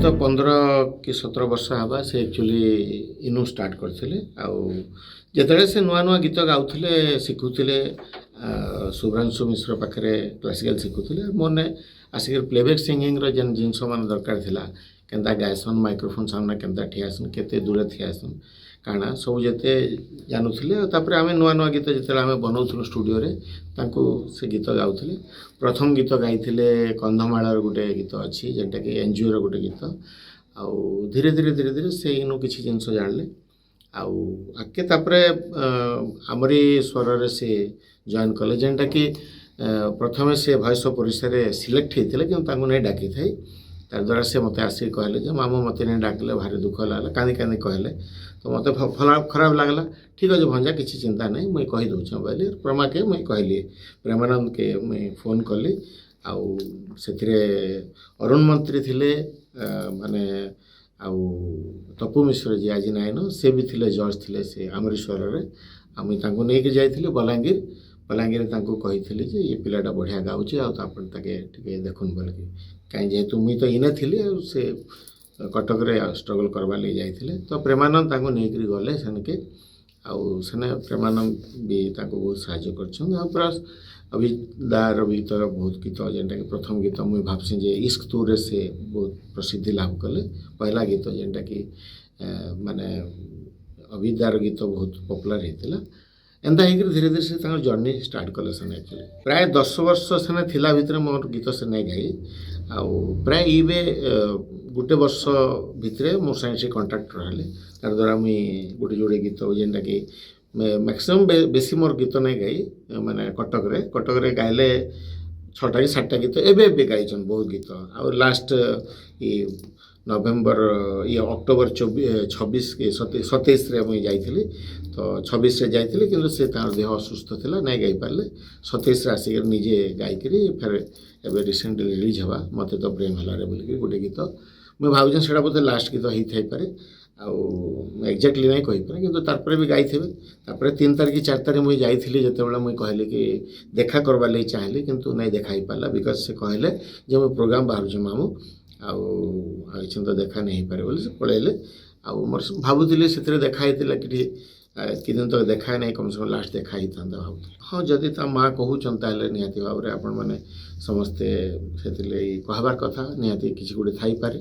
ପ୍ରାୟତଃ 15 କି 17 ବର୍ଷ ହେବା ସେ ଆକ୍ଚୁଆଲି ଇନୁ ଷ୍ଟାର୍ଟ କରିଥିଲେ। ଆଉ ଯେତେବେଳେ ସେ ନୂଆ ନୂଆ ଗୀତ ଗାଉଥିଲେ ଶିଖୁଥିଲେ ଶୁଭ୍ରାଂଶୁ ମିଶ୍ର ପାଖରେ କ୍ଲାସିକାଲ ଶିଖୁଥିଲେ ମୋନେ ଆସିକି ପ୍ଲେବ୍ୟାକ୍ ସିଙ୍ଗିଂର ଯେନ୍ ଜିନିଷ ମାନେ ଦରକାର ଥିଲା କେନ୍ତା ଗାଏସନ୍ ମାଇକ୍ରୋଫୋନ୍ ସାମ୍ନା କେନ୍ତା ଠିଆସନ୍ କେତେ ଦୂରେ ଠିଆସନ୍ କାଣା ସବୁ ଯେତେ ଜାଣୁଥିଲେ। ତାପରେ ଆମେ ନୂଆ ନୂଆ ଗୀତ ଯେତେବେଳେ ଆମେ ବନାଉଥିଲୁ ଷ୍ଟୁଡ଼ିଓରେ ତାଙ୍କୁ ସେ ଗୀତ ଗାଉଥିଲେ। ପ୍ରଥମ ଗୀତ ଗାଇଥିଲେ କନ୍ଧମାଳର ଗୋଟେ ଗୀତ ଅଛି ଯେନ୍ଟାକି ଏନ୍ଜିଓର ଗୋଟେ ଗୀତ। ଆଉ ଧୀରେ ଧୀରେ ଧୀରେ ଧୀରେ ସେ ଇନୁ କିଛି ଜିନିଷ ଜାଣିଲେ ଆଉ ଆଗକେ ତାପରେ ଆମରି ସ୍ୱରରେ ସେ ଜଏନ୍ କଲେ ଯେନ୍ଟାକି ପ୍ରଥମେ ସେ ଭଏସ୍ ଅଫ୍ ଓଡ଼ିଶାରେ ସିଲେକ୍ଟ ହେଇଥିଲେ କିନ୍ତୁ ତାଙ୍କୁ ନେଇ ଡାକିଥାଇ ତାର ଦ୍ୱାରା ସେ ମୋତେ ଆସିକି କହିଲେ ଯେ ମାମୁ ମୋତେ ନେଇ ଡାକିଲେ ଭାରି ଦୁଃଖ ଲାଗଲା କାନ୍ଦି କାନ୍ଦି କହିଲେ ତ ମୋତେ ଖରାପ ଲାଗଲା। ଠିକ୍ ଅଛି ଭଞ୍ଜା କିଛି ଚିନ୍ତା ନାହିଁ ମୁଇଁ କହିଦେଉଛେ ବୋଇଲି ପ୍ରମାକେ ମୁଇଁ କହିଲି ପ୍ରେମାନନ୍ଦକେ ମୁଇଁ ଫୋନ୍ କଲି। ଆଉ ସେଥିରେ ଅରୁଣ ମନ୍ତ୍ରୀ ଥିଲେ ମାନେ ଆଉ ତପୁ ମିଶ୍ର ଯିଏ ଆଜି ନାଇଁନ ସେ ବି ଥିଲେ ଜଜ୍ ଥିଲେ ସେ ଆମରି ସ୍ୱରରେ। ଆଉ ମୁଇଁ ତାଙ୍କୁ ନେଇକି ଯାଇଥିଲି ବଲାଙ୍ଗୀରରେ ତାଙ୍କୁ କହିଥିଲି ଯେ ଏ ପିଲାଟା ବଢ଼ିଆ ଗାଉଛି ଆଉ ଆପଣ ତାକେ ଟିକେ ଦେଖୁନ୍ ବୋଲିକି କାହିଁ ଯେହେତୁ ମୁଇଁ ତ ଇନେ ଥିଲି ଆଉ ସେ କଟକରେ ଷ୍ଟ୍ରଗଲ୍ କରବାର୍ ଲାଗି ଯାଇଥିଲେ ତ ପ୍ରେମାନନ୍ଦ ତାଙ୍କୁ ନେଇକରି ଗଲେ ସେନକେ। ଆଉ ସେନେ ପ୍ରେମାନନ୍ଦ ବି ତାଙ୍କୁ ବହୁତ ସାହାଯ୍ୟ କରିଛନ୍ତି। ଆଉ ପ୍ଲସ୍ ଅଭିଦାର ଗୀତର ବହୁତ ଗୀତ ଯେନ୍ଟାକି ପ୍ରଥମ ଗୀତ ମୁଇଁ ଭାବସି ଯେ ଇସ୍କ ତୁରେ ସେ ବହୁତ ପ୍ରସିଦ୍ଧି ଲାଭ କଲେ ପହିଲା ଗୀତ ଯେନ୍ଟାକି ମାନେ ଅଭିଦାର ଗୀତ ବହୁତ ପପୁଲାର ହେଇଥିଲା। ଏନ୍ତା ହେଇକରି ଧୀରେ ଧୀରେ ସେ ତାଙ୍କର ଜର୍ଣ୍ଣି ଷ୍ଟାର୍ଟ କଲେ ସେନେ ଆକ୍ଚୁଆଲି ପ୍ରାୟ 10 ବର୍ଷ ସେନେ ଥିଲା ଭିତରେ ମୋର ଗୀତ ସେ ନାଇଁ ଗାଇ। ଆଉ ପ୍ରାୟ ଇବେ ଗୋଟେ ବର୍ଷ ଭିତରେ ମୋ ସାଙ୍ଗେ ସେ କଣ୍ଟାକ୍ଟ ରହିଲେ ତାର ଦ୍ୱାରା ମୁଇଁ ଗୋଟେ ଯୋଡ଼େ ଗୀତ ଯେନ୍ଟାକି ମ୍ୟାକ୍ସିମମ୍ ବେଶୀ ମୋର ଗୀତ ନାଇଁ ଗାଇ ମାନେ କଟକରେ ଗାଇଲେ 6ଟା କି 7ଟା ଗୀତ ଏବେ ଗାଇଛନ୍ ବହୁତ ଗୀତ। ଆଉ ଲାଷ୍ଟ ନଭେମ୍ବର ଅକ୍ଟୋବର 26-27ରେ ମୁଇଁ ଯାଇଥିଲି ତ 26ରେ ଯାଇଥିଲି କିନ୍ତୁ ସେ ତାଙ୍କର ଦେହ ଅସୁସ୍ଥ ଥିଲା ନାଇଁ ଗାଇପାରିଲେ 27ରେ ଆସିକି ନିଜେ ଗାଇକିରି ଫେରେ ଏବେ ରିସେଣ୍ଟଲି ରିଲିଜ୍ ହେବା ମୋତେ ତ ପ୍ରେମ ହେଲାରେ ବୋଲିକି ଗୋଟେ ଗୀତ ମୁଇଁ ଭାବୁଛେ ସେଇଟା ବୋଧେ ଲାଷ୍ଟ ଗୀତ ହେଇଥାଇପାରେ। ଆଉ ଏକ୍ଜାକ୍ଟଲି ନାଇଁ କହିପାରେ କିନ୍ତୁ ତାପରେ ବି ଗାଇଥିବେ। ତାପରେ 3 ତାରିଖ 4 ତାରିଖ ମୁଇଁ ଯାଇଥିଲି ଯେତେବେଳେ ମୁଇଁ କହିଲି କି ଦେଖା କରବାର୍ ଲାଗି ଚାହିଁଲି କିନ୍ତୁ ନାଇଁ ଦେଖା ହେଇପାରିଲା ବିକଜ ସେ କହିଲେ ଯେ ମୁଁ ପ୍ରୋଗ୍ରାମ୍ ବାହାରୁଛି ମାମୁଁ ଆଉ ଏଇଛନ୍ ତ ଦେଖା ନେଇ ହେଇପାରେ ବୋଲି ସେ ପଳେଇଲେ। ଆଉ ମୋର ଭାବୁଥିଲି ସେଥିରେ ଦେଖା ହେଇଥିଲା କି କିଛି ଦିନ ତକ ଦେଖା ନାହିଁ କମ୍ ସେ କମ୍ ଲାଷ୍ଟ ଦେଖା ହେଇଥାନ୍ତା ଭାବୁଥିଲି। ହଁ ଯଦି ତା ମାଆ କହୁଛନ୍ ତାହେଲେ ନିହାତି ଭାବରେ ଆପଣମାନେ ସମସ୍ତେ ସେଥିଲାଗି କହିବାର୍ କଥା ନିହାତି କିଛି ଗୋଟେ ଥାଇପାରେ।